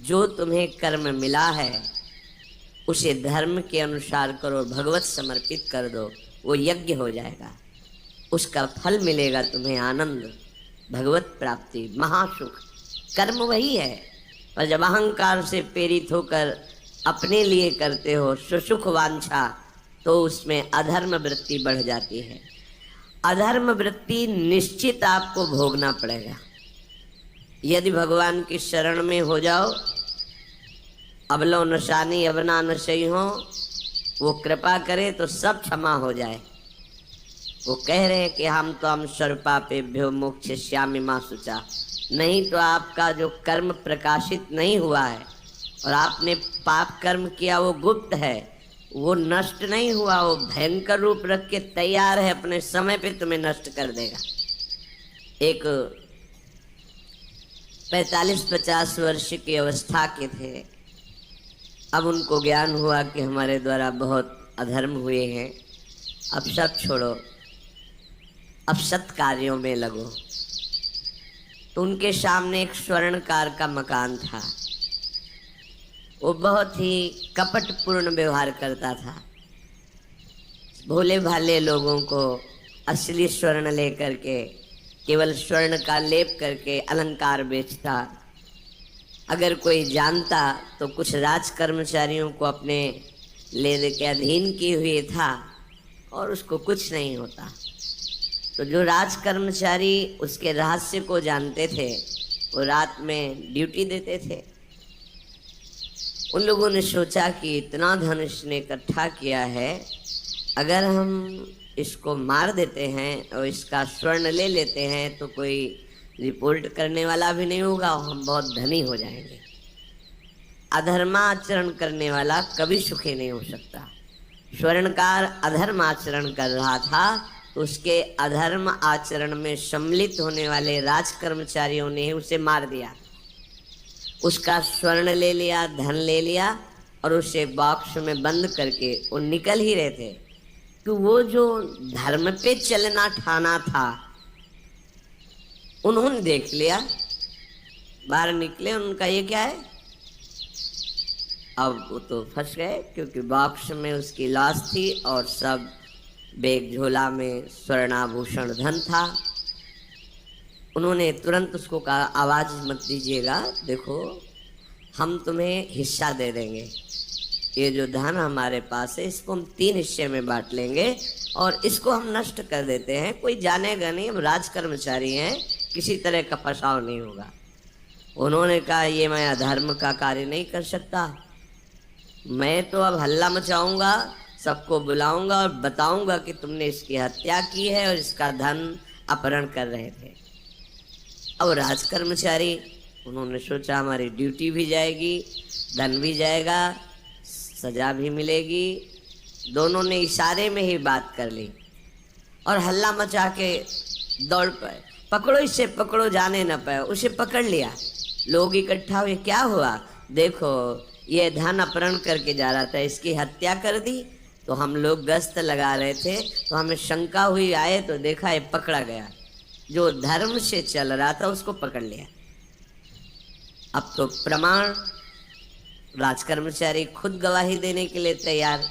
जो तुम्हें कर्म मिला है उसे धर्म के अनुसार करो, भगवत समर्पित कर दो, वो यज्ञ हो जाएगा, उसका फल मिलेगा तुम्हें, आनंद, भगवत प्राप्ति, महासुख। कर्म वही है, पर जब अहंकार से प्रेरित होकर अपने लिए करते हो सुसुख वांछा, तो उसमें अधर्म वृत्ति बढ़ जाती है। अधर्म वृत्ति निश्चित आपको भोगना पड़ेगा। यदि भगवान की शरण में हो जाओ, अबलो नशानी अबना नशई हो, वो कृपा करे तो सब क्षमा हो जाए। वो कह रहे हैं कि हम तो हम सर्वपापेभ्यो मोक्षयिष्यामि मा शुचा। नहीं तो आपका जो कर्म प्रकाशित नहीं हुआ है और आपने पाप कर्म किया वो गुप्त है, वो नष्ट नहीं हुआ, वो भयंकर रूप रख के तैयार है, अपने समय पे तुम्हें नष्ट कर देगा। एक 45-50 वर्ष की अवस्था के थे, अब उनको ज्ञान हुआ कि हमारे द्वारा बहुत अधर्म हुए हैं, अब सब छोड़ो, अब सत् कार्यों में लगो। तो उनके सामने एक स्वर्णकार का मकान था। वो बहुत ही कपटपूर्ण व्यवहार करता था, भोले भाले लोगों को असली स्वर्ण लेकर के केवल स्वर्ण का लेप करके अलंकार बेचता। अगर कोई जानता तो कुछ राज कर्मचारियों को अपने ले के अधीन किए हुए था और उसको कुछ नहीं होता। तो जो राज कर्मचारी उसके रहस्य को जानते थे वो रात में ड्यूटी देते थे। उन लोगों ने सोचा कि इतना धन इसने इकट्ठा किया है, अगर हम इसको मार देते हैं और इसका स्वर्ण ले लेते हैं तो कोई रिपोर्ट करने वाला भी नहीं होगा और हम बहुत धनी हो जाएंगे। अधर्माचरण करने वाला कभी सुखी नहीं हो सकता। स्वर्णकार अधर्म आचरण कर रहा था, तो उसके अधर्म आचरण में सम्मिलित होने वाले राज कर्मचारियों ने उसे मार दिया, उसका स्वर्ण ले लिया, धन ले लिया और उसे बॉक्स में बंद करके वो निकल ही रहे थे कि वो जो धर्म पे चलना ठाना था उन्होंने देख लिया। बाहर निकले, उनका ये क्या है, अब वो तो फंस गए क्योंकि बॉक्स में उसकी लाश थी और सब बैग झोला में स्वर्णाभूषण धन था। उन्होंने तुरंत उसको कहा, आवाज मत दीजिएगा, देखो हम तुम्हें हिस्सा दे देंगे, ये जो धन हमारे पास है इसको हम 3 हिस्से में बांट लेंगे और इसको हम नष्ट कर देते हैं, कोई जानेगा नहीं, हम राज कर्मचारी हैं, किसी तरह का फसाव नहीं होगा। उन्होंने कहा, ये मैं अधर्म का कार्य नहीं कर सकता, मैं तो अब हल्ला मचाऊंगा, सबको बुलाऊंगा और बताऊंगा कि तुमने इसकी हत्या की है और इसका धन अपहरण कर रहे थे। अब राज कर्मचारी, उन्होंने सोचा हमारी ड्यूटी भी जाएगी, धन भी जाएगा, सजा भी मिलेगी। दोनों ने इशारे में ही बात कर ली और हल्ला मचा के दौड़ पाए, पकड़ो इसे, पकड़ो, जाने न पाए। उसे पकड़ लिया, लोग इकट्ठा हुए, क्या हुआ, देखो ये धन अपहरण करके जा रहा था, इसकी हत्या कर दी। तो हम लोग गश्त लगा रहे थे तो हमें शंका हुई, आए तो देखा ये पकड़ा गया, जो धर्म से चल रहा था उसको पकड़ लिया। अब तो प्रमाण, राज कर्मचारी खुद गवाही देने के लिए तैयार,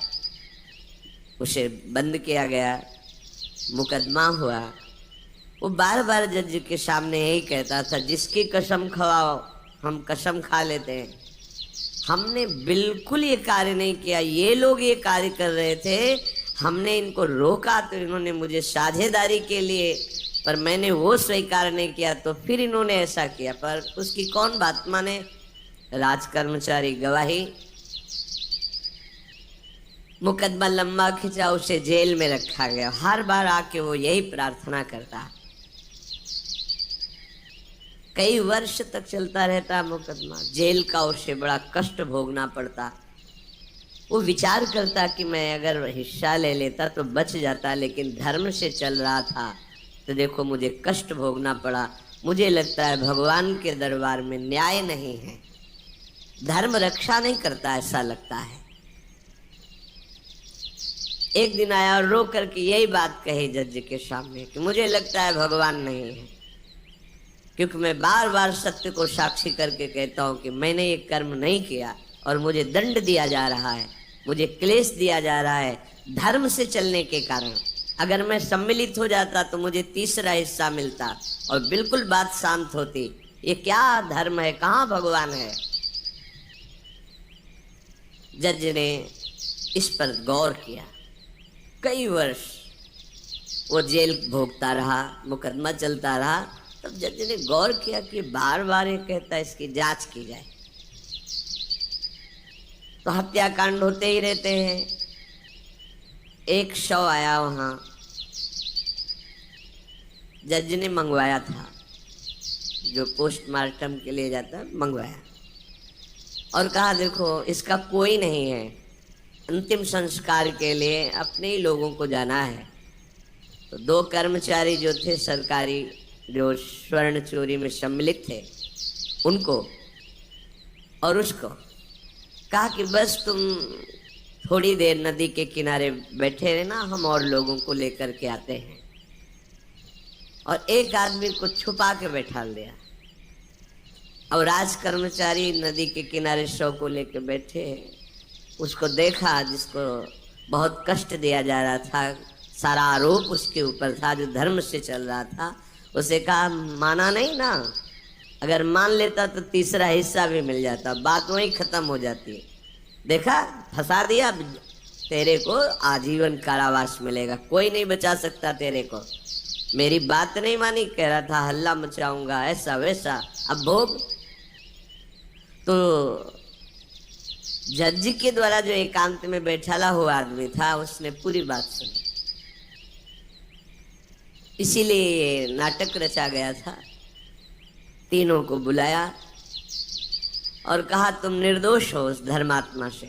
उसे बंद किया गया, मुकदमा हुआ। वो बार बार जज के सामने यही कहता था, जिसकी कसम खवाओ हम कसम खा लेते हैं, हमने बिल्कुल ये कार्य नहीं किया, ये लोग ये कार्य कर रहे थे, हमने इनको रोका तो इन्होंने मुझे साझेदारी के लिए, पर मैंने वो स्वीकार नहीं किया तो फिर इन्होंने ऐसा किया। पर उसकी कौन बात माने, राज कर्मचारी गवाही, मुकदमा लंबा खिंचा, उसे जेल में रखा गया। हर बार आके वो यही प्रार्थना करता, कई वर्ष तक चलता रहता मुकदमा, जेल का उसे बड़ा कष्ट भोगना पड़ता। वो विचार करता कि मैं अगर हिस्सा ले लेता तो बच जाता, लेकिन धर्म से चल रहा था तो देखो मुझे कष्ट भोगना पड़ा। मुझे लगता है भगवान के दरबार में न्याय नहीं है, धर्म रक्षा नहीं करता, ऐसा लगता है। एक दिन आया और रो करके यही बात कही जज के सामने कि मुझे लगता है भगवान नहीं है। क्योंकि मैं बार बार सत्य को साक्षी करके कहता हूं कि मैंने ये कर्म नहीं किया और मुझे दंड दिया जा रहा है, मुझे क्लेश दिया जा रहा है धर्म से चलने के कारण। अगर मैं सम्मिलित हो जाता तो मुझे तीसरा हिस्सा मिलता और बिल्कुल बात शांत होती। ये क्या धर्म है, कहाँ भगवान है। जज ने इस पर गौर किया। कई वर्ष वो जेल भोगता रहा, मुकदमा चलता रहा। तब जज ने गौर किया कि बार बार ये कहता है इसकी जांच की जाए, तो हत्याकांड होते ही रहते हैं। एक शव आया वहां, जज ने मंगवाया था, जो पोस्टमार्टम के लिए जाता है, मंगवाया और कहा देखो इसका कोई नहीं है, अंतिम संस्कार के लिए अपने ही लोगों को जाना है। तो 2 कर्मचारी जो थे सरकारी, जो स्वर्ण चोरी में सम्मिलित थे, उनको और उसको कहा कि बस तुम थोड़ी देर नदी के किनारे बैठे रहना, हम और लोगों को लेकर के आते हैं। और एक आदमी को छुपा के बैठा दिया और राज कर्मचारी नदी के किनारे शव को लेकर बैठे। उसको देखा जिसको बहुत कष्ट दिया जा रहा था, सारा आरोप उसके ऊपर था, जो धर्म से चल रहा था। उसे कहा माना नहीं ना, अगर मान लेता तो तीसरा हिस्सा भी मिल जाता, बात वहीं खत्म हो जाती। देखा, फंसा दिया, तेरे को आजीवन कारावास मिलेगा, कोई नहीं बचा सकता तेरे को। मेरी बात नहीं मानी, कह रहा था हल्ला मचाऊंगा, ऐसा वैसा, अब भोग। तो जज के द्वारा जो एकांत में बैठाला हुआ आदमी था, उसने पूरी बात सुनी। इसीलिए ये नाटक रचा गया था। तीनों को बुलाया और कहा तुम निर्दोष हो उस धर्मात्मा से।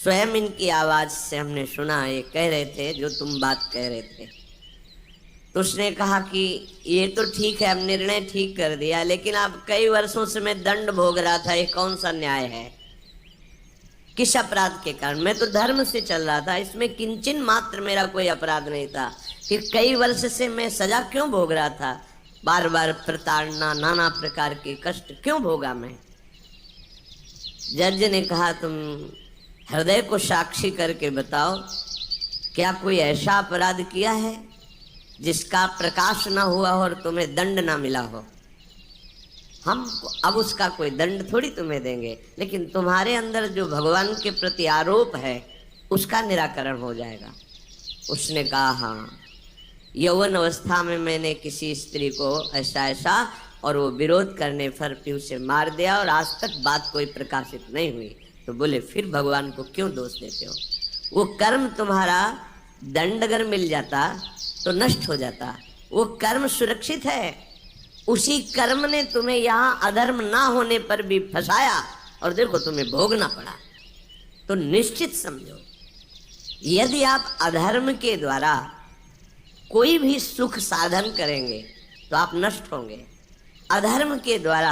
स्वयं इनकी आवाज से हमने सुना, ये कह रहे थे जो तुम बात कह रहे थे। तो उसने कहा कि ये तो ठीक है, अब निर्णय ठीक कर दिया, लेकिन अब कई वर्षों से मैं दंड भोग रहा था, ये कौन सा न्याय है? किस अपराध के कारण? मैं तो धर्म से चल रहा था, इसमें किंचन मात्र मेरा कोई अपराध नहीं था। फिर कई वर्ष से मैं सजा क्यों भोग रहा था? बार बार प्रताड़ना, नाना प्रकार के कष्ट क्यों भोगा मैं? जज ने कहा तुम हृदय को साक्षी करके बताओ, क्या कोई ऐसा अपराध किया है जिसका प्रकाश ना हुआ हो और तुम्हें दंड ना मिला हो? हम अब उसका कोई दंड थोड़ी तुम्हें देंगे, लेकिन तुम्हारे अंदर जो भगवान के प्रति आरोप है उसका निराकरण हो जाएगा। उसने कहा हाँ, यौवन अवस्था में मैंने किसी स्त्री को ऐसा ऐसा, और वो विरोध करने पर फिर उसे मार दिया और आज तक बात कोई प्रकाशित नहीं हुई। तो बोले फिर भगवान को क्यों दोष देते हो? वो कर्म तुम्हारा दंड अगर मिल जाता तो नष्ट हो जाता, वो कर्म सुरक्षित है। उसी कर्म ने तुम्हें यहाँ अधर्म ना होने पर भी फंसाया और देखो तुम्हें भोगना पड़ा। तो निश्चित समझो, यदि आप अधर्म के द्वारा कोई भी सुख साधन करेंगे तो आप नष्ट होंगे। अधर्म के द्वारा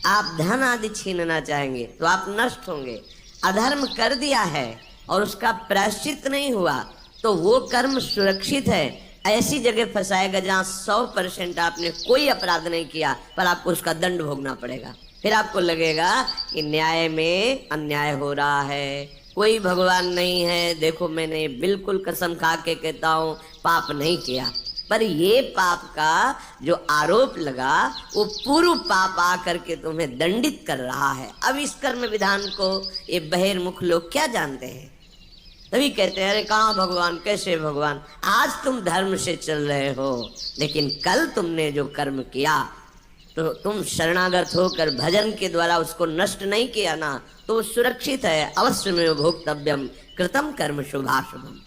आप धन आदि छीनना चाहेंगे तो आप नष्ट होंगे। अधर्म कर दिया है और उसका प्रायश्चित नहीं हुआ तो वो कर्म सुरक्षित है। ऐसी जगह फंसाएगा जहाँ 100% आपने कोई अपराध नहीं किया पर आपको उसका दंड भोगना पड़ेगा। फिर आपको लगेगा कि न्याय में अन्याय हो रहा है, कोई भगवान नहीं है। देखो मैंने बिल्कुल कसम खा के कहता हूँ पाप नहीं किया, पर ये पाप का जो आरोप लगा वो पूर्व पाप आकर के तुम्हें दंडित कर रहा है। अब इस कर्म विधान को ये बहिर्मुख लोग क्या जानते हैं? तभी कहते हैं अरे कहाँ भगवान, कैसे भगवान? आज तुम धर्म से चल रहे हो, लेकिन कल तुमने जो कर्म किया तो तुम शरणागत होकर भजन के द्वारा उसको नष्ट नहीं किया ना, तो वो सुरक्षित है। अवश्य में भोक्तव्यम कृतम कर्म शुभाशुभम।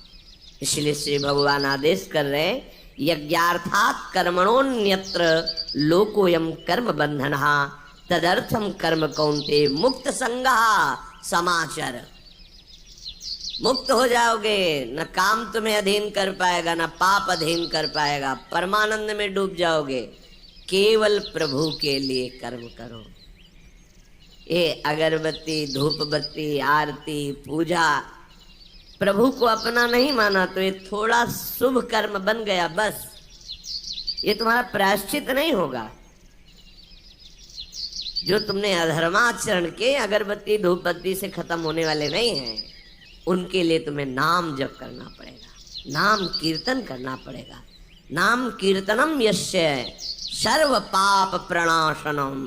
इसलिए श्री भगवान आदेश कर रहे यज्ञार्थात् कर्मणोन्यत्र लोकोयम कर्म बंधनः तदर्थम कर्म कौन्ते मुक्त संगः समाचर। मुक्त हो जाओगे, न काम तुम्हें अधीन कर पाएगा, न पाप अधीन कर पाएगा, परमानंद में डूब जाओगे। केवल प्रभु के लिए कर्म करो। ये अगरबत्ती, धूप बत्ती, आरती, पूजा, प्रभु को अपना नहीं माना तो ये थोड़ा शुभ कर्म बन गया, बस ये तुम्हारा प्रायश्चित नहीं होगा। जो तुमने अधर्माचरण के अगरबत्ती धूपबत्ती से खत्म होने वाले नहीं हैं, उनके लिए तुम्हें नाम जप करना पड़ेगा, नाम कीर्तन करना पड़ेगा। नाम कीर्तनम यस्य सर्व पाप प्रणाशनम,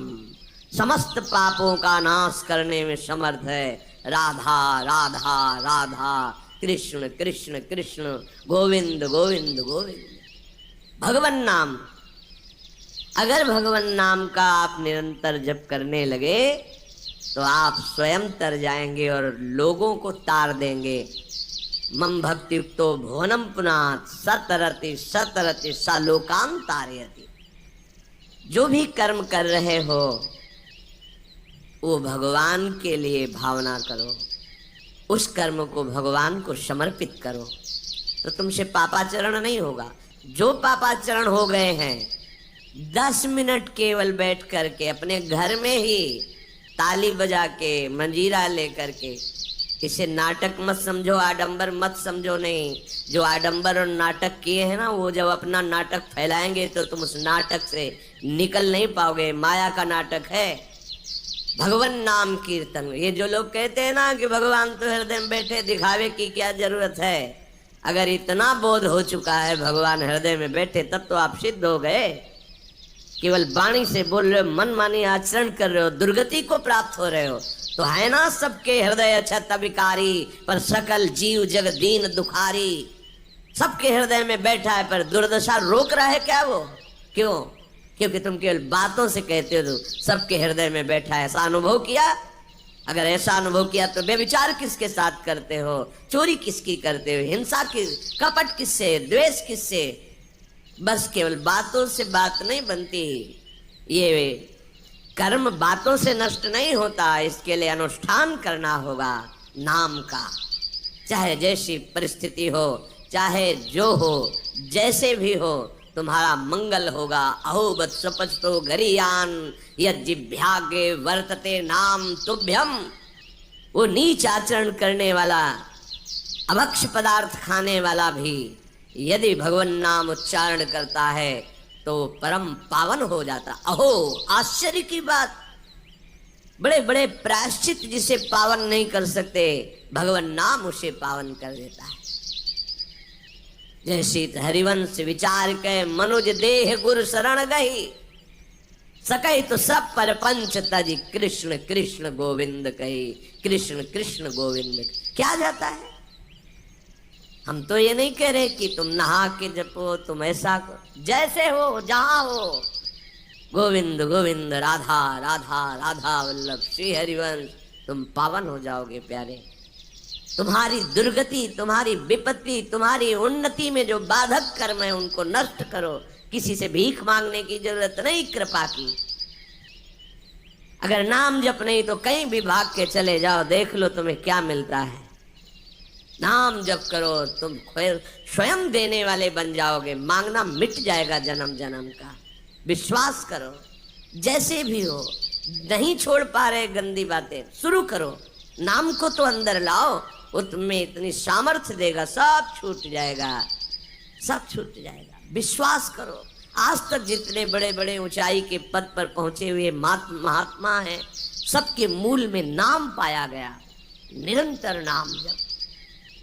समस्त पापों का नाश करने में समर्थ है। राधा राधा राधा, कृष्ण कृष्ण कृष्ण, गोविंद गोविंद गोविंद। भगवान नाम, अगर भगवान नाम का आप निरंतर जप करने लगे तो आप स्वयं तर जाएंगे और लोगों को तार देंगे। मम भक्ति युक्तो भुवनम पुनात् सतरति सतरति स लोकान् तारयति। जो भी कर्म कर रहे हो वो भगवान के लिए भावना करो, उस कर्म को भगवान को समर्पित करो, तो तुमसे पापाचरण नहीं होगा। जो पापाचरण हो गए हैं 10 मिनट केवल बैठ करके अपने घर में ही ताली बजा के मंजीरा लेकर के, इसे नाटक मत समझो, आडंबर मत समझो। नहीं, जो आडंबर और नाटक किए हैं ना, वो जब अपना नाटक फैलाएंगे तो तुम उस नाटक से निकल नहीं पाओगे। माया का नाटक है। भगवान नाम कीर्तन, ये जो लोग कहते हैं ना कि भगवान तो हृदय में बैठे, दिखावे की क्या जरूरत है। अगर इतना बोध हो चुका है भगवान हृदय में बैठे, तब तो आप सिद्ध हो गए। केवल वाणी से बोल रहे हो, मन मानी आचरण कर रहे हो, दुर्गति को प्राप्त हो रहे हो, तो है ना सबके हृदय अछत विकारी, पर सकल जीव जग दीन दुखारी। सबके हृदय में बैठा है, पर दुर्दशा रोक रहा है क्या वो? क्यों? क्योंकि तुम केवल बातों से कहते हो सबके हृदय में बैठा है। ऐसा अनुभव किया? अगर ऐसा अनुभव किया तो व्यभिचार किसके साथ करते हो, चोरी किसकी करते हो, हिंसा किस, कपट किससे, द्वेष किससे? बस केवल बातों से बात नहीं बनती। ये कर्म बातों से नष्ट नहीं होता, इसके लिए अनुष्ठान करना होगा नाम का। चाहे जैसी परिस्थिति हो, चाहे जो हो, जैसे भी हो, तुम्हारा मंगल होगा। अहो वत्सपचतो घरियान यज्जिभ्यागे वर्तते नाम तुभ्यम। वो नीच आचरण करने वाला, अभक्ष पदार्थ खाने वाला भी यदि भगवान नाम उच्चारण करता है तो परम पावन हो जाता। अहो आश्चर्य की बात, बड़े बड़े प्रायश्चित जिसे पावन नहीं कर सकते, भगवान नाम उसे पावन कर देता है। जैसे हरिवंश विचार के मनुज देह गुरु शरण गई, सकई तो सब पर पंच तजी कृष्ण कृष्ण गोविंद कही। कृष्ण कृष्ण गोविंद क्या जाता है? हम तो ये नहीं कह रहे कि तुम नहा के जपो, तुम ऐसा करो, जैसे हो जहां हो, गोविंद गोविंद राधा राधा राधा वल्लभ श्री हरिवंश, तुम पावन हो जाओगे प्यारे। तुम्हारी दुर्गति, तुम्हारी विपत्ति, तुम्हारी उन्नति में जो बाधक कर्म है उनको नष्ट करो। किसी से भीख मांगने की जरूरत नहीं, कृपा की। अगर नाम जप नहीं तो कहीं भी भाग के चले जाओ, देख लो तुम्हें क्या मिलता है। नाम जप करो, तुम स्वयं देने वाले बन जाओगे, मांगना मिट जाएगा जन्म जन्म का। विश्वास करो, जैसे भी हो। नहीं छोड़ पा रहे गंदी बातें, शुरू करो, नाम को तो अंदर लाओ, वो तुम्हें इतनी सामर्थ्य देगा, सब छूट जाएगा, सब छूट जाएगा। विश्वास करो। आज तक जितने बड़े बड़े ऊंचाई के पद पर पहुंचे हुए महात्मा हैं, सबके मूल में नाम पाया गया। निरंतर नाम जप,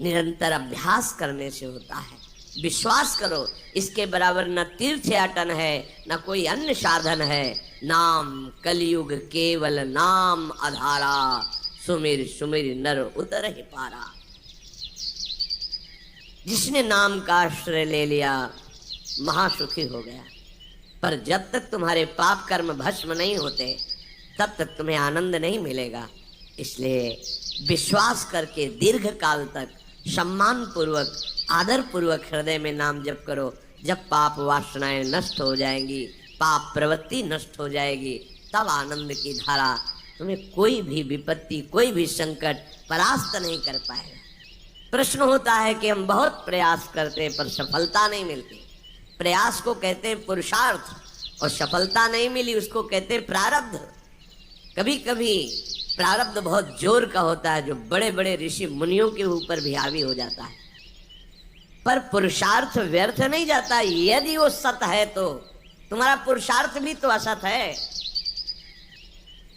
निरंतर अभ्यास करने से होता है। विश्वास करो, इसके बराबर न तीर्थयाटन है, न कोई अन्य साधन है। नाम कलयुग केवल नाम आधारा, सुमिर सुमिर नर उतर ही पारा। जिसने नाम का आश्रय ले लिया महासुखी हो गया। पर जब तक तुम्हारे पाप कर्म भस्म नहीं होते, तब तक तुम्हें आनंद नहीं मिलेगा। इसलिए विश्वास करके दीर्घ काल तक सम्मान पूर्वक, आदर पूर्वक हृदय में नाम जप करो। जब पाप वासनाएं नष्ट हो जाएंगी, पाप प्रवृत्ति नष्ट हो जाएगी, तब आनंद की धारा, तुम्हें कोई भी विपत्ति, कोई भी संकट परास्त नहीं कर पाएगा। प्रश्न होता है कि हम बहुत प्रयास करते हैं पर सफलता नहीं मिलती। प्रयास को कहते हैं पुरुषार्थ, और सफलता नहीं मिली उसको कहते हैं प्रारब्ध। कभी कभी प्रारब्ध बहुत जोर का होता है, जो बड़े बड़े ऋषि मुनियों के ऊपर भी हावी हो जाता है। पर पुरुषार्थ व्यर्थ नहीं जाता। यदि वो सत है तो तुम्हारा पुरुषार्थ भी तो असत है।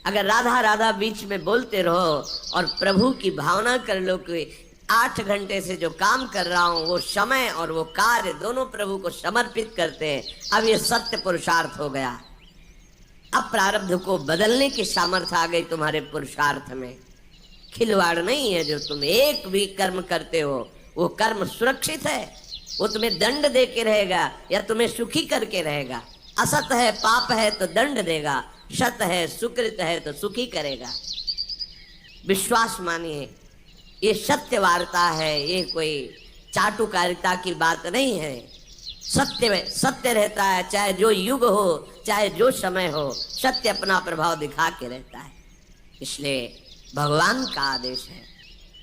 अगर राधा राधा बीच में बोलते रहो और प्रभु की भावना कर लो कि 8 घंटे से जो काम कर रहा हूं वो समय और वो कार्य दोनों प्रभु को समर्पित करते हैं, अब ये सत्य पुरुषार्थ हो गया। अब प्रारब्ध को बदलने की सामर्थ्य आ गई तुम्हारे पुरुषार्थ में। खिलवाड़ नहीं है जो तुम एक भी कर्म करते हो, वो कर्म सुरक्षित है, वो तुम्हें दंड दे के रहेगा या तुम्हें सुखी करके रहेगा। असत है पाप है तो दंड देगा, सत है सुकृत है तो सुखी करेगा। विश्वास मानिए, ये सत्य वार्ता है, ये कोई चाटुकारिता की बात नहीं है। सत्य रहता है, चाहे जो युग हो चाहे जो समय हो, सत्य अपना प्रभाव दिखा के रहता है। इसलिए भगवान का आदेश है,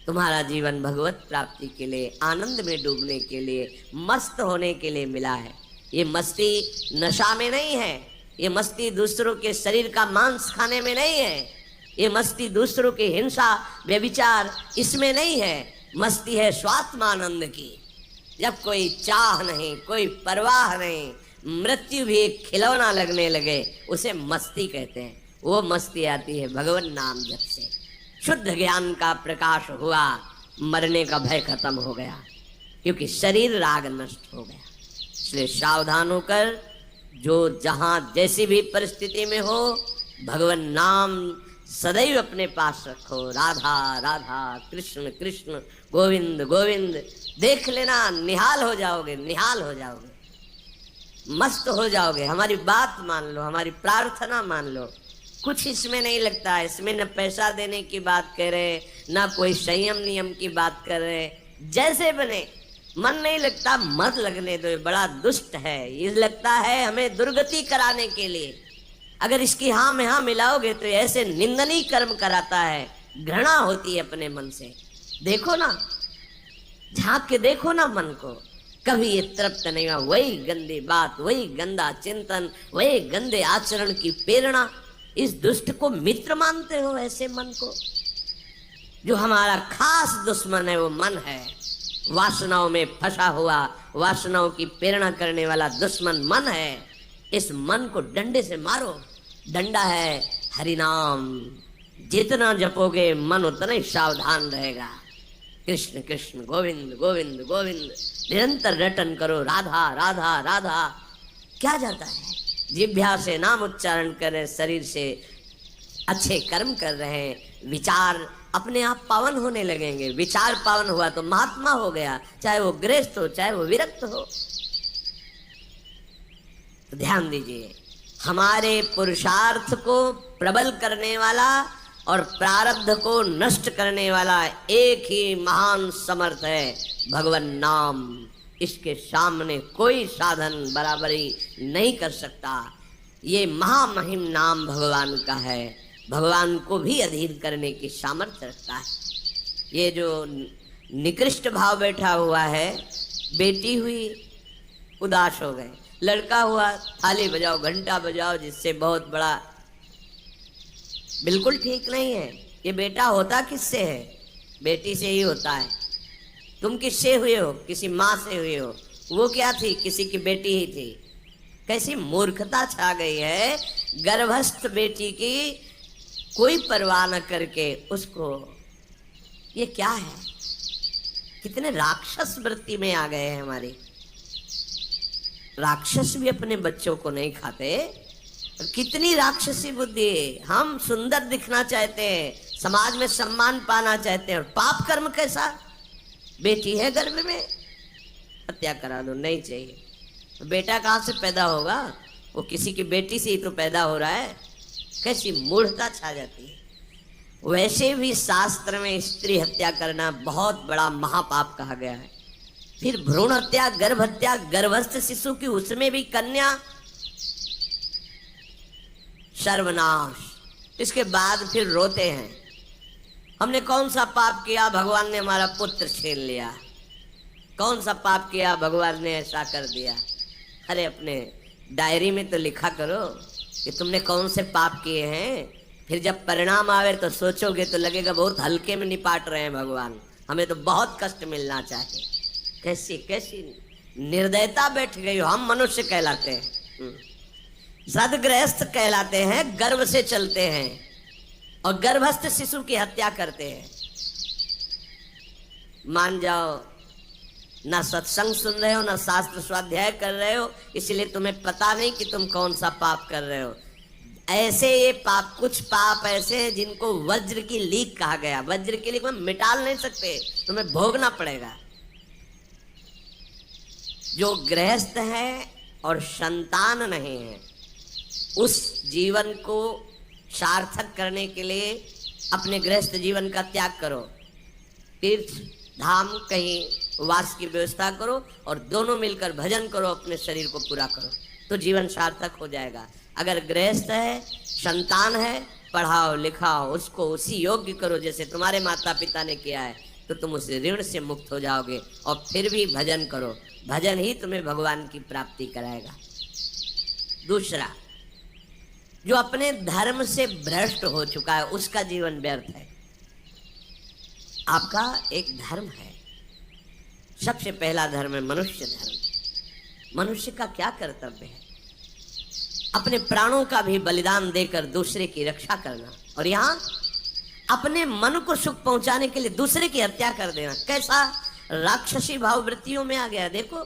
तुम्हारा जीवन भगवत प्राप्ति के लिए, आनंद में डूबने के लिए, मस्त होने के लिए मिला है। ये मस्ती नशा में नहीं है, ये मस्ती दूसरों के शरीर का मांस खाने में नहीं है, ये मस्ती दूसरों की हिंसा व्यभिचार इसमें नहीं है। मस्ती है स्वात्मानंद की। जब कोई चाह नहीं, कोई परवाह नहीं, मृत्यु भी एक खिलौना लगने लगे, उसे मस्ती कहते हैं। वो मस्ती आती है भगवान नाम जप से। शुद्ध ज्ञान का प्रकाश हुआ, मरने का भय खत्म हो गया, क्योंकि शरीर राग नष्ट हो गया। इसलिए सावधान होकर जो जहां जैसी भी परिस्थिति में हो, भगवान नाम सदैव अपने पास रखो। राधा राधा कृष्ण कृष्ण गोविंद गोविंद, देख लेना, निहाल हो जाओगे, निहाल हो जाओगे, मस्त हो जाओगे। हमारी बात मान लो, हमारी प्रार्थना मान लो, कुछ इसमें नहीं लगता। इसमें न पैसा देने की बात कर रहे, ना कोई संयम नियम की बात कर रहे। जैसे बने, मन नहीं लगता मत लगने दो, बड़ा दुष्ट है। ये लगता है हमें दुर्गति कराने के लिए। अगर इसकी हाँ में हाँ मिलाओगे तो ऐसे निंदनीय कर्म कराता है, घृणा होती है अपने मन से। देखो ना, झांक के देखो ना मन को, कभी ये तृप्त नहीं हुआ। वही गंदी बात, वही गंदा चिंतन, वही गंदे आचरण की प्रेरणा। इस दुष्ट को मित्र मानते हो, ऐसे मन को। जो हमारा खास दुश्मन है वो मन है, वासनाओं में फंसा हुआ, वासनाओं की प्रेरणा करने वाला दुश्मन मन है। इस मन को डंडे से मारो। डंडा है हरिनाम, जितना जपोगे मन उतना ही सावधान रहेगा। कृष्ण कृष्ण गोविंद गोविंद गोविंद निरंतर रटन करो। राधा राधा राधा। क्या जाता है, जिह्वा से नाम उच्चारण कर रहे, शरीर से अच्छे कर्म कर रहे हैं, विचार अपने आप पावन होने लगेंगे। विचार पावन हुआ तो महात्मा हो गया, चाहे वो गृहस्थ हो चाहे वो विरक्त हो। तो ध्यान दीजिए, हमारे पुरुषार्थ को प्रबल करने वाला और प्रारब्ध को नष्ट करने वाला एक ही महान समर्थ है, भगवान नाम। इसके सामने कोई साधन बराबरी नहीं कर सकता। ये महामहिम नाम भगवान का है, भगवान को भी अधीन करने की सामर्थ्य रखता है। ये जो निकृष्ट भाव बैठा हुआ है, बेटी हुई उदास हो गए, लड़का हुआ थाली बजाओ घंटा बजाओ, जिससे बहुत बड़ा, बिल्कुल ठीक नहीं है। ये बेटा होता किससे है? बेटी से ही होता है। तुम किससे हुए हो? किसी माँ से हुए हो। वो क्या थी? किसी की बेटी ही थी। कैसी मूर्खता छा गई है, गर्भस्थ बेटी की कोई परवाह न करके उसको, ये क्या है? कितने राक्षस वृत्ति में आ गए हैं हमारी। राक्षस भी अपने बच्चों को नहीं खाते। कितनी राक्षसी बुद्धि है। हम सुंदर दिखना चाहते हैं, समाज में सम्मान पाना चाहते हैं, और पाप कर्म कैसा? बेटी है गर्भ में, हत्या करा दो, नहीं चाहिए। तो बेटा कहाँ से पैदा होगा? वो किसी की बेटी से ही तो पैदा हो रहा है। कैसी मूढ़ता छा जाती है। वैसे भी शास्त्र में स्त्री हत्या करना बहुत बड़ा महापाप कहा गया है। फिर भ्रूण हत्या, गर्भ हत्या, गर्भस्थ शिशु की, उसमें भी कन्या, सर्वनाश। इसके बाद फिर रोते हैं, हमने कौन सा पाप किया, भगवान ने हमारा पुत्र छीन लिया। कौन सा पाप किया, भगवान ने ऐसा कर दिया। अरे अपने डायरी में तो लिखा करो कि तुमने कौन से पाप किए हैं। फिर जब परिणाम आवे तो सोचोगे तो लगेगा बहुत हल्के में निपाट रहे हैं भगवान, हमें तो बहुत कष्ट मिलना चाहिए। कैसी कैसी निर्दयता बैठ गई हो। हम मनुष्य कहलाते हैं, सदगृहस्थ कहलाते हैं, गर्व से चलते हैं, और गर्भस्थ शिशु की हत्या करते हैं। मान जाओ, ना सत्संग सुन रहे हो, ना शास्त्र स्वाध्याय कर रहे हो, इसलिए तुम्हें पता नहीं कि तुम कौन सा पाप कर रहे हो। ऐसे ये पाप, कुछ पाप ऐसे हैं जिनको वज्र की लीक कहा गया। वज्र की लीक में मिटाल नहीं सकते, तुम्हें भोगना पड़ेगा। जो गृहस्थ है और संतान नहीं है, उस जीवन को सार्थक करने के लिए अपने गृहस्थ जीवन का त्याग करो, तीर्थ धाम कहीं वास की व्यवस्था करो और दोनों मिलकर भजन करो, अपने शरीर को पूरा करो, तो जीवन सार्थक हो जाएगा। अगर गृहस्थ है, संतान है, पढ़ाओ लिखाओ, उसको उसी योग्य करो जैसे तुम्हारे माता पिता ने किया है, तो तुम उस ऋण से मुक्त हो जाओगे। और फिर भी भजन करो, भजन ही तुम्हें भगवान की प्राप्ति कराएगा। दूसरा, जो अपने धर्म से भ्रष्ट हो चुका है, उसका जीवन व्यर्थ है। आपका एक धर्म है, सबसे पहला धर्म है मनुष्य धर्म। मनुष्य का क्या कर्तव्य है? अपने प्राणों का भी बलिदान देकर दूसरे की रक्षा करना, और यहाँ अपने मन को सुख पहुंचाने के लिए दूसरे की हत्या कर देना। कैसा राक्षसी भाववृत्तियों में आ गया। देखो,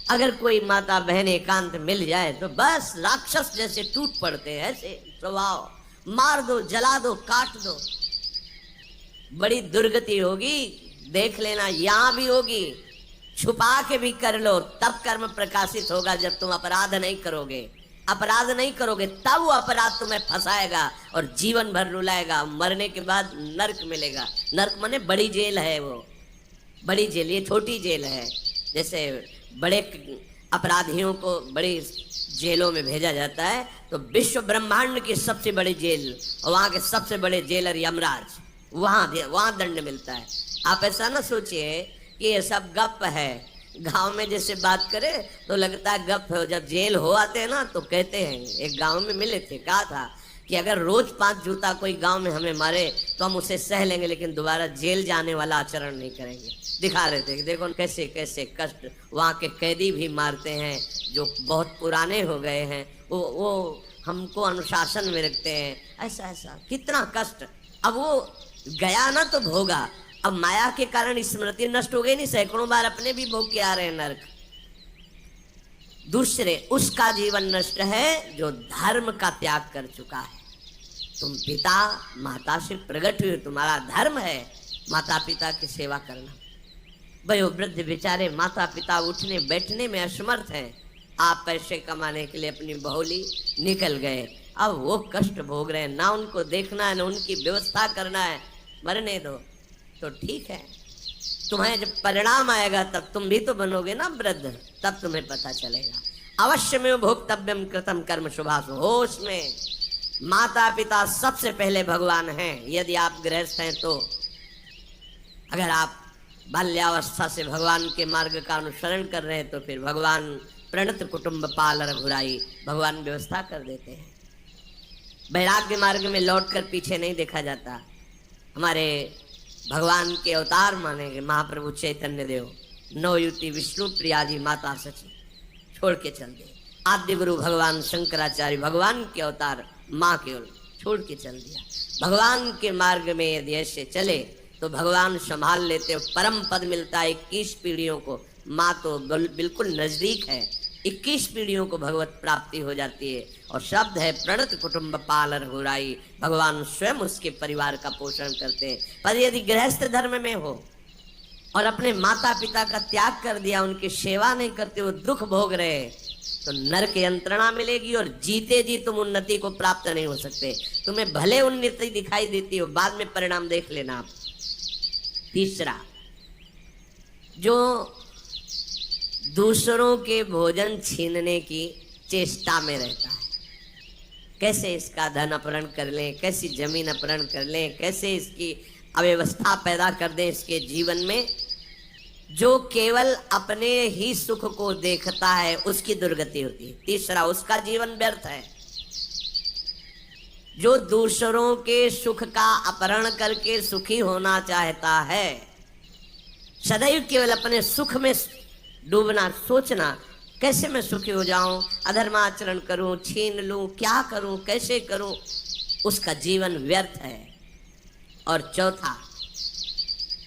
अगर कोई माता बहन एकांत मिल जाए तो बस राक्षस जैसे टूट पड़ते हैं, ऐसे स्वभाव, मार दो, जला दो, काट दो। बड़ी दुर्गति होगी, देख लेना, यहां भी होगी। छुपा के भी कर लो, तब कर्म प्रकाशित होगा। जब तुम अपराध नहीं करोगे, अपराध नहीं करोगे, तब वो अपराध तुम्हें फंसाएगा और जीवन भर रुलाएगा। मरने के बाद नर्क मिलेगा। नर्क माने बड़ी जेल है, वो बड़ी जेल, ये छोटी जेल है। जैसे बड़े अपराधियों को बड़ी जेलों में भेजा जाता है, तो विश्व ब्रह्मांड की सबसे बड़ी जेल और वहाँ के सबसे बड़े जेलर यमराज, वहाँ दंड मिलता है। आप ऐसा ना सोचिए कि ये सब गप है। गांव में जैसे बात करे तो लगता है गप है, जब जेल हो आते हैं ना तो कहते हैं। एक गांव में मिले थे, कहा था कि अगर रोज 5 जूता कोई गांव में हमें मारे तो हम उसे सह लेंगे, लेकिन दोबारा जेल जाने वाला आचरण नहीं करेंगे। दिखा रहे थे कि देखो कैसे कैसे कष्ट वहाँ के कैदी भी मारते हैं जो बहुत पुराने हो गए हैं, वो हमको अनुशासन में रखते हैं। ऐसा ऐसा कितना कष्ट। अब वो गया ना तो भोगा, अब माया के कारण स्मृति नष्ट हो गई नहीं, सैकड़ों बार अपने भी भोग के आ रहे हैं नरक। दूसरे, उसका जीवन नष्ट है जो धर्म का त्याग कर चुका है। तुम पिता माता से प्रकट हुए, तुम्हारा धर्म है माता पिता की सेवा करना। वयोवृद्ध बेचारे माता पिता उठने बैठने में असमर्थ हैं, आप पैसे कमाने के लिए अपनी बहुली निकल गए, अब वो कष्ट भोग रहे हैं। ना उनको देखना है, ना उनकी व्यवस्था करना है, मरने दो तो ठीक है। तुम्हें जब परिणाम आएगा तब तुम भी तो बनोगे ना वृद्ध, तब तुम्हें पता चलेगा। अवश्य में भोक्तव्यम कृतम कर्म शुभाशु। होश में, माता पिता सबसे पहले भगवान हैं यदि आप गृहस्थ हैं तो। अगर आप बाल्यावस्था से भगवान के मार्ग का अनुसरण कर रहे हैं तो फिर भगवान प्रणत कुटुंब पाल रघुराई, भगवान व्यवस्था कर देते हैं। वैराग्य मार्ग में लौटकर पीछे नहीं देखा जाता। हमारे भगवान के अवतार माने गए महाप्रभु चैतन्य देव, नवयुति विष्णु प्रिया जी माता सची छोड़ के चल दिए। आद्य गुरु भगवान शंकराचार्य भगवान के अवतार माँ केवल छोड़ के चल दिया। भगवान के मार्ग में यदि ऐसे चले तो भगवान संभाल लेते हो, परम पद मिलता है 21 पीढ़ियों को। माँ तो बिल्कुल नजदीक है, 21 पीढ़ियों को भगवत प्राप्ति हो जाती है। और शब्द है प्रणत कुटुंब पाल रघुराई, भगवान स्वयं उसके परिवार का पोषण करते हैं। पर यदि गृहस्थ धर्म में हो और अपने माता पिता का त्याग कर दिया, उनकी सेवा नहीं करते, वो दुख भोग रहे, तो नरक यंत्रणा मिलेगी और जीते जी तुम उन्नति को प्राप्त नहीं हो सकते। तुम्हें भले उन्नति दिखाई देती हो, बाद में परिणाम देख लेना आप। तीसरा, जो दूसरों के भोजन छीनने की चेष्टा में रहता है, कैसे इसका धन अपहरण कर लें, कैसी जमीन अपहरण कर लें, कैसे इसकी अव्यवस्था पैदा कर दें इसके जीवन में, जो केवल अपने ही सुख को देखता है उसकी दुर्गति होती है। तीसरा, उसका जीवन व्यर्थ है। जो दूसरों के सुख का अपहरण करके सुखी होना चाहता है, सदैव केवल अपने सुख में डूबना, सोचना कैसे मैं सुखी हो जाऊं, अधर्माचरण करूं, छीन लूं, क्या करूं, कैसे करूं, उसका जीवन व्यर्थ है। और चौथा,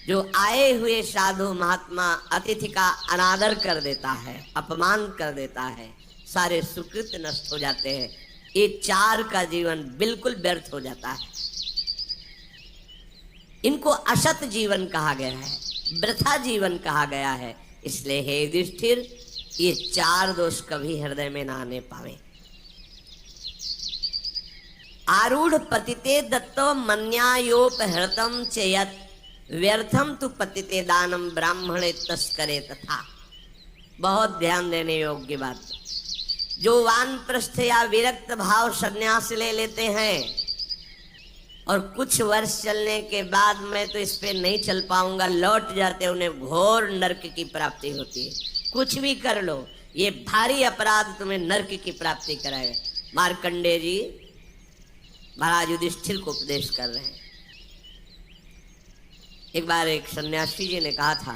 जो आए हुए साधु महात्मा अतिथि का अनादर कर देता है, अपमान कर देता है, सारे सुकृत नष्ट हो जाते हैं। ये चार का जीवन बिल्कुल व्यर्थ हो जाता है। इनको असत जीवन कहा गया है, वृथा जीवन कहा गया है। इसलिए हे युधिष्ठिर, ये चार दोष कभी हृदय में ना आने पावे। आरूढ़ पतिते दत्तो मन्यायोपहृतम चेयत व्यर्थम तु पतिते दानम ब्राह्मणे तस्करे तथा। बहुत ध्यान देने योग्य बात। जो वानप्रस्थ या विरक्त भाव संन्यास ले लेते हैं और कुछ वर्ष चलने के बाद मैं तो इस पे नहीं चल पाऊंगा लौट जाते, उन्हें घोर नरक की प्राप्ति होती है। कुछ भी कर लो, ये भारी अपराध तुम्हें नरक की प्राप्ति कराएगा। मार्कंडेय जी महाराज युधिष्ठिर को उपदेश कर रहे हैं। एक बार एक सन्यासी जी ने कहा था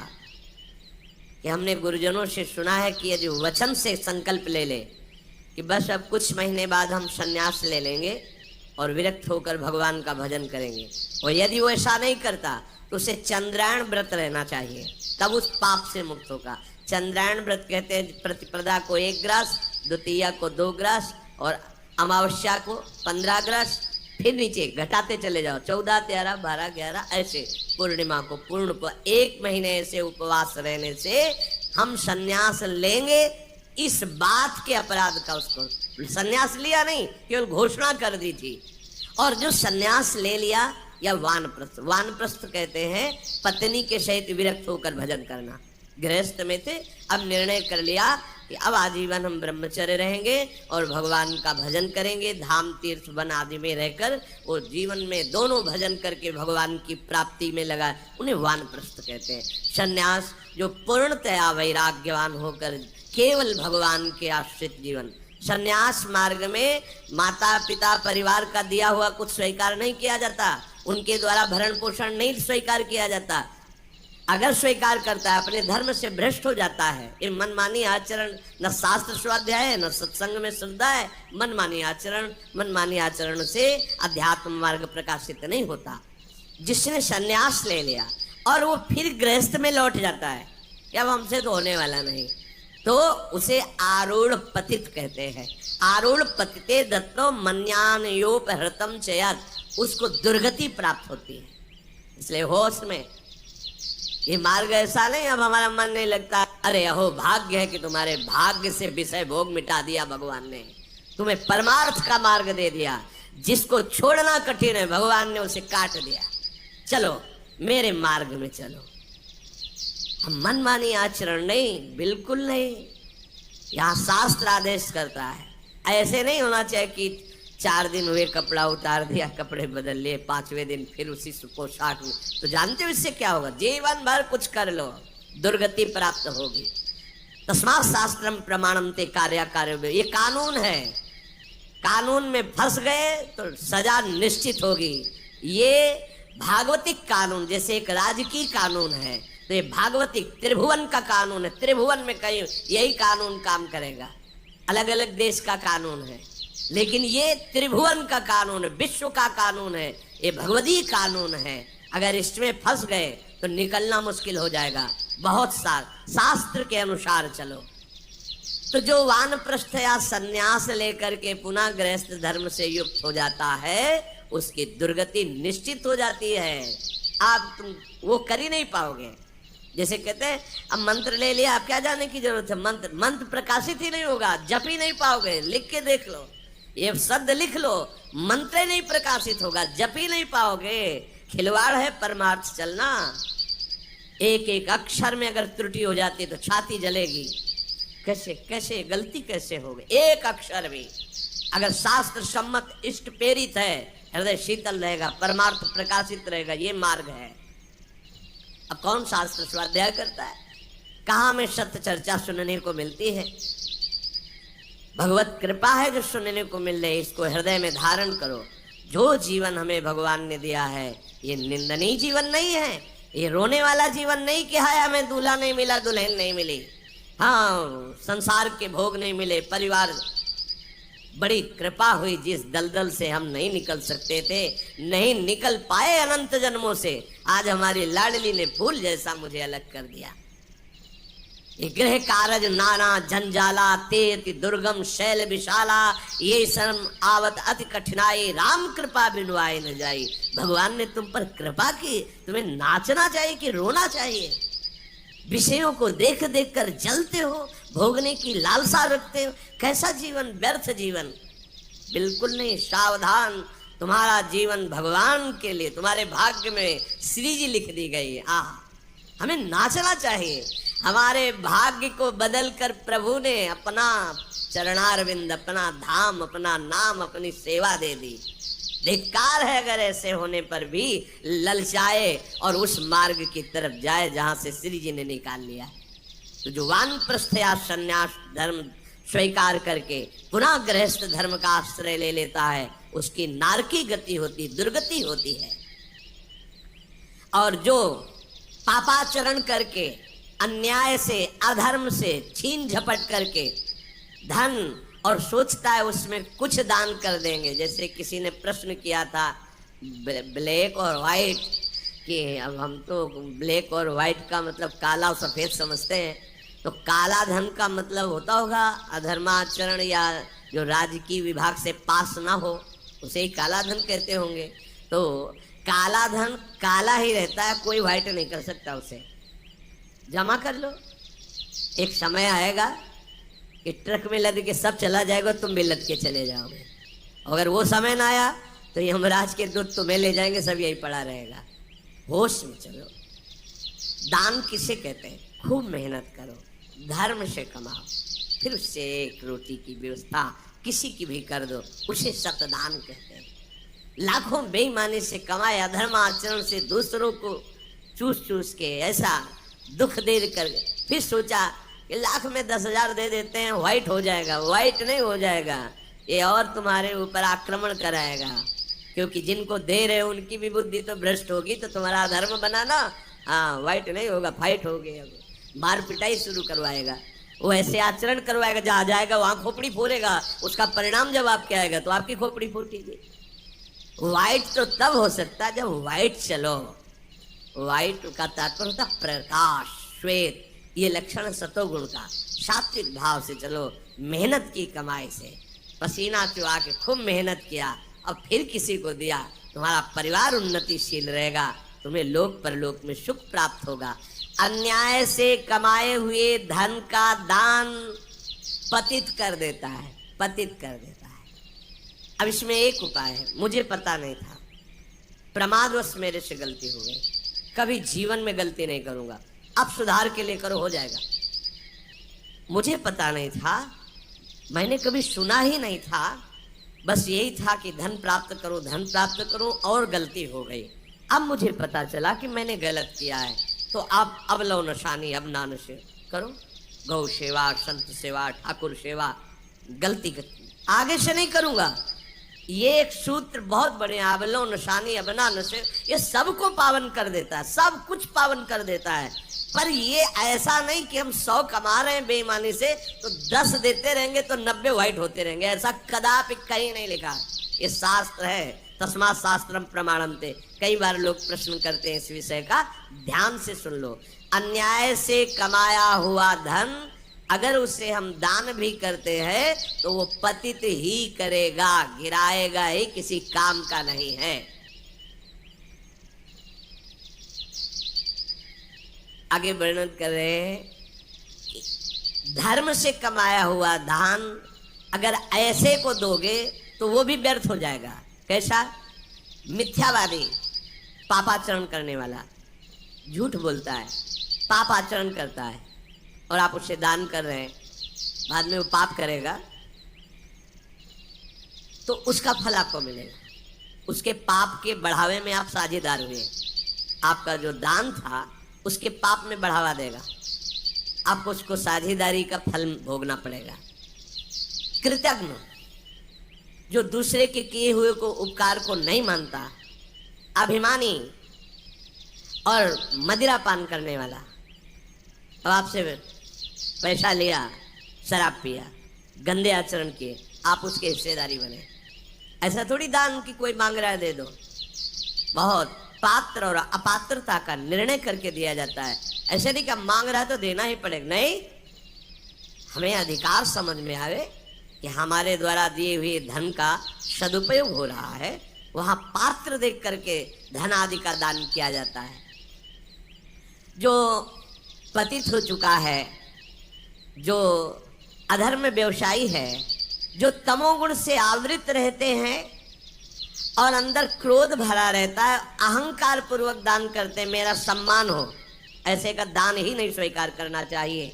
कि हमने गुरुजनों से सुना है कि यदि वचन से संकल्प ले ले कि बस अब कुछ महीने बाद हम सन्यास ले लेंगे और विरक्त होकर भगवान का भजन करेंगे, और यदि वो ऐसा नहीं करता तो उसे चंद्रायण व्रत रहना चाहिए, तब उस पाप से मुक्त होगा। चंद्रायण व्रत कहते हैं प्रतिपदा को 1 ग्रास, द्वितीया को 2 ग्रास और अमावस्या को 15 ग्रास, फिर नीचे घटाते चले जाओ 14, 13, 12, 11 ऐसे पूर्णिमा को पूर्ण 1 महीने ऐसे उपवास रहने से हम सन्यास लेंगे। इस बात के अपराध का उसको सन्यास लिया नहीं, केवल घोषणा कर दी थी। और जो सन्यास ले लिया या वानप्रस्थ, वानप्रस्थ कहते हैं पत्नी के सहित विरक्त होकर भजन करना। गृहस्थ में थे, अब निर्णय कर लिया कि अब आजीवन हम ब्रह्मचर्य रहेंगे और भगवान का भजन करेंगे, धाम तीर्थ वन आदि में रहकर वो जीवन में दोनों भजन करके भगवान की प्राप्ति में लगा, उन्हें वानप्रस्थ कहते हैं। सन्यास जो पूर्णतया वैराग्यवान होकर केवल भगवान के आश्रित जीवन। सन्यास मार्ग में माता पिता परिवार का दिया हुआ कुछ स्वीकार नहीं किया जाता, उनके द्वारा भरण पोषण नहीं स्वीकार किया जाता। अगर स्वीकार करता है अपने धर्म से भ्रष्ट हो जाता है। ये मनमानी आचरण, न शास्त्र स्वाध्याय है न सत्संग में श्रद्धा है। मनमानी आचरण से अध्यात्म मार्ग प्रकाशित नहीं होता। जिसने सन्यास ले लिया और वो फिर गृहस्थ में लौट जाता है कि अब हमसे तो होने वाला नहीं, तो उसे आरूढ़ पतित कहते हैं। आरूढ़ पतिते दत्तो मन्यानयोपहृतम चयात, उसको दुर्गति प्राप्त होती है। इसलिए होश में, ये मार्ग ऐसा नहीं अब हमारा मन नहीं लगता, अरे अहो भाग्य है कि तुम्हारे भाग्य से विषय भोग मिटा दिया भगवान ने, तुम्हें परमार्थ का मार्ग दे दिया। जिसको छोड़ना कठिन है भगवान ने उसे काट दिया, चलो मेरे मार्ग में चलो। हम मनमानी आचरण नहीं, बिल्कुल नहीं। यहाँ शास्त्र आदेश करता है, ऐसे नहीं होना चाहिए कि 4 दिन हुए कपड़ा उतार दिया, कपड़े बदल लिए, 5वें दिन फिर उसी पोशाक में। तो जानते हो इससे क्या होगा? जीवन भर कुछ कर लो, दुर्गति प्राप्त होगी। तस्मात् शास्त्रम प्रमाणम ते कार्य, ये कानून है। कानून में फंस गए तो सजा निश्चित होगी। ये भागवतिक कानून जैसे एक राजकीय कानून है, तो ये भागवतिक त्रिभुवन का कानून है। त्रिभुवन में कहीं यही कानून काम करेगा। अलग अलग देश का कानून है, लेकिन ये त्रिभुवन का कानून है, विश्व का कानून है, ये भगवदीय कानून है। अगर इसमें फंस गए तो निकलना मुश्किल हो जाएगा। बहुत शास्त्र के अनुसार चलो। तो जो वानप्रस्थ या संन्यास लेकर के पुनः गृहस्थ धर्म से युक्त हो जाता है, उसकी दुर्गति निश्चित हो जाती है। आप तुम वो कर ही नहीं पाओगे। जैसे कहते हैं अब मंत्र ले लिया, आप क्या जाने की जरूरत है? मंत्र प्रकाशित ही नहीं होगा, जप ही नहीं पाओगे। लिख के देख लो, ये शब्द लिख लो, मंत्र नहीं प्रकाशित होगा, जप ही नहीं पाओगे। खिलवाड़ है परमार्थ चलना। एक एक अक्षर में अगर त्रुटि हो जाती तो छाती जलेगी। कैसे गलती कैसे होगी? एक अक्षर भी अगर शास्त्र सम्मत इष्ट प्रेरित है, हृदय शीतल रहेगा, परमार्थ प्रकाशित रहेगा। ये मार्ग है। अब कौन शास्त्र स्वाध्याय करता है? कहाँ में सत्य चर्चा सुनने को मिलती है? भगवत कृपा है जो सुनने को मिल रही, इसको हृदय में धारण करो। जो जीवन हमें भगवान ने दिया है ये निंदनीय जीवन नहीं है, ये रोने वाला जीवन नहीं कि हाय हमें दूल्हा नहीं मिला, दुल्हन नहीं मिली, हाँ संसार के भोग नहीं मिले, परिवार बड़ी कृपा हुई, जिस दलदल से हम नहीं निकल सकते थे, नहीं निकल पाए अनंत जन्मों से, आज हमारी लाडली ने फूल जैसा मुझे अलग कर दिया। गृह कारज नाना जंजाला, तेति दुर्गम शैल विशाला, ये शर्म आवत अति कठिनाई, राम कृपा बिनु आए न जाई। भगवान ने तुम पर कृपा की, तुम्हें नाचना चाहिए कि रोना चाहिए? विषयों को देख देख कर जलते हो, भोगने की लालसा रखते हो, कैसा जीवन, व्यर्थ जीवन। बिल्कुल नहीं, सावधान, तुम्हारा जीवन भगवान के लिए, तुम्हारे भाग्य में श्री जी लिख दी गई है। हमें नाचना चाहिए। हमारे भाग्य को बदल कर प्रभु ने अपना चरणारविंद, अपना धाम, अपना नाम, अपनी सेवा दे दी। धिक्कार है अगर ऐसे होने पर भी ललचाए और उस मार्ग की तरफ जाए जहां से श्री जी ने निकाल लिया। तो जो वानप्रस्थ या संन्यास धर्म स्वीकार करके पुनः गृहस्थ धर्म का आश्रय ले लेता है, उसकी नारकी गति होती, दुर्गति होती है। और जो पापाचरण करके, अन्याय से, अधर्म से छीन झपट करके धन, और सोचता है उसमें कुछ दान कर देंगे। जैसे किसी ने प्रश्न किया था ब्लैक और वाइट, कि अब हम तो ब्लैक और वाइट का मतलब काला और सफेद समझते हैं, तो काला धन का मतलब होता होगा अधर्माचरण या जो राजकीय विभाग से पास ना हो, उसे ही काला धन कहते होंगे। तो काला धन काला ही रहता है, कोई वाइट नहीं कर सकता उसे। जमा कर लो, एक समय आएगा कि ट्रक में लद के सब चला जाएगा, तुम भी लद के चले जाओगे। अगर वो समय ना आया तो यमराज के दूत तुम्हें ले जाएंगे, सब यही पड़ा रहेगा। होश में चलो। दान किसे कहते हैं? खूब मेहनत करो, धर्म से कमाओ, फिर उससे एक रोटी की व्यवस्था किसी की भी कर दो, उसे सतदान कहते हैं। लाखों बेईमानी से कमाए, अधर्म आचरण से दूसरों को चूस चूस के ऐसा दुख दे कर फिर सोचा कि लाख में 10,000 दे देते हैं, व्हाइट हो जाएगा। व्हाइट नहीं हो जाएगा, ये और तुम्हारे ऊपर आक्रमण कराएगा, क्योंकि जिनको दे रहे हो उनकी भी बुद्धि तो भ्रष्ट होगी। तो तुम्हारा धर्म बनाना, हाँ, व्हाइट नहीं होगा, फाइट हो गया, मार पिटाई शुरू करवाएगा। वो ऐसे आचरण करवाएगा, जहाँ जाएगा वहां खोपड़ी फोड़ेगा, उसका परिणाम जब आपके आएगा तो आपकी खोपड़ी फूटेगी। व्हाइट तो तब हो सकता है जब व्हाइट चलो। व्हाइट का तात्पर्य होता प्रकाश, श्वेत, ये लक्षण सतोगुण का। सात्विक भाव से चलो, मेहनत की कमाई से, पसीना चुआ के खूब मेहनत किया और फिर किसी को दिया, तुम्हारा परिवार उन्नतिशील रहेगा, तुम्हें लोक परलोक में सुख प्राप्त होगा। अन्याय से कमाए हुए धन का दान पतित कर देता है, पतित कर देता है। अब इसमें एक उपाय है, मुझे पता नहीं था, प्रमादवश मेरे से गलती हो गई, कभी जीवन में गलती नहीं करूंगा, अब सुधार के लिए करो, हो जाएगा। मुझे पता नहीं था, मैंने कभी सुना ही नहीं था, बस यही था कि धन प्राप्त करो, धन प्राप्त करो, और गलती हो गई। अब मुझे पता चला कि मैंने गलत किया है, तो अब लो नशानी, अब नान से करो, गौ सेवा, संत सेवा, ठाकुर सेवा, गलती आगे से नहीं करूंगा। ये एक सूत्र बहुत बड़े, अबलो नशानी अबना नशे, ये सबको पावन कर देता है, सब कुछ पावन कर देता है। पर ये ऐसा नहीं कि हम 100 कमा रहे हैं बेईमानी से तो 10 देते रहेंगे तो 90 व्हाइट होते रहेंगे, ऐसा कदापि कहीं नहीं लिखा। ये शास्त्र है, तस्मात् शास्त्रम प्रमाणन्ते। कई बार लोग प्रश्न करते हैं इस विषय का, ध्यान से सुन लो। अन्याय से कमाया हुआ धन अगर उसे हम दान भी करते हैं तो वो पतित ही करेगा, गिराएगा ही, किसी काम का नहीं है। आगे वर्णन कर रहे हैं, धर्म से कमाया हुआ दान अगर ऐसे को दोगे तो वो भी व्यर्थ हो जाएगा। कैसा? मिथ्यावादी, पापाचरण करने वाला, झूठ बोलता है, पापाचरण करता है, और आप उसे दान कर रहे हैं, बाद में वो पाप करेगा तो उसका फल आपको मिलेगा। उसके पाप के बढ़ावे में आप साझेदार हुए, आपका जो दान था उसके पाप में बढ़ावा देगा, आपको उसको साझेदारी का फल भोगना पड़ेगा। कृतज्ञ, जो दूसरे के किए हुए को उपकार को नहीं मानता, अभिमानी और मदिरा पान करने वाला, अब आपसे पैसा लिया, शराब पिया, गंदे आचरण किए, आप उसके हिस्सेदारी बने। ऐसा थोड़ी दान की कोई मांग रहा है दे दो, बहुत पात्र और अपात्रता का निर्णय करके दिया जाता है। ऐसे नहीं कि मांग रहा है तो देना ही पड़ेगा, नहीं, हमें अधिकार समझ में आवे कि हमारे द्वारा दिए हुए धन का सदुपयोग हो रहा है, वहां पात्र देख करके धन आदि का दान किया जाता है। जो पतित हो चुका है, जो अधर्म व्यवसायी है, जो तमोगुण से आवृत रहते हैं और अंदर क्रोध भरा रहता है, अहंकार पूर्वक दान करते मेरा सम्मान हो, ऐसे का दान ही नहीं स्वीकार करना चाहिए।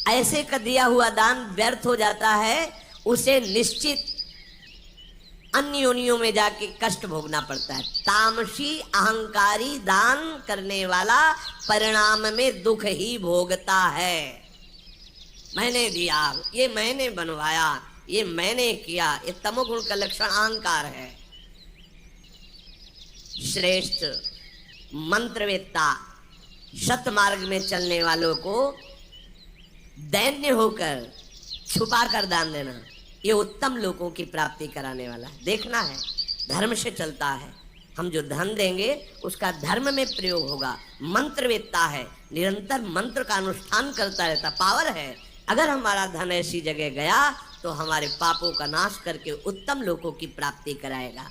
ऐसे का दिया हुआ दान व्यर्थ हो जाता है, उसे निश्चित अन्य योनियों में जाके कष्ट भोगना पड़ता है। तामसी अहंकारी दान करने वाला परिणाम में दुख ही भोगता है। मैंने दिया, ये मैंने बनवाया, ये मैंने किया, ये तमोगुण का लक्षण अहंकार है। श्रेष्ठ मंत्रवेत्ता सतमार्ग में चलने वालों को दैन्य होकर छुपा कर दान देना, ये उत्तम लोगों की प्राप्ति कराने वाला है। देखना है, धर्म से चलता है। हम जो धन देंगे उसका धर्म में प्रयोग होगा। मंत्रवेत्ता है, निरंतर मंत्र का अनुष्ठान करता रहता, पावर है। अगर हमारा धन ऐसी जगह गया तो हमारे पापों का नाश करके उत्तम लोगों की प्राप्ति कराएगा।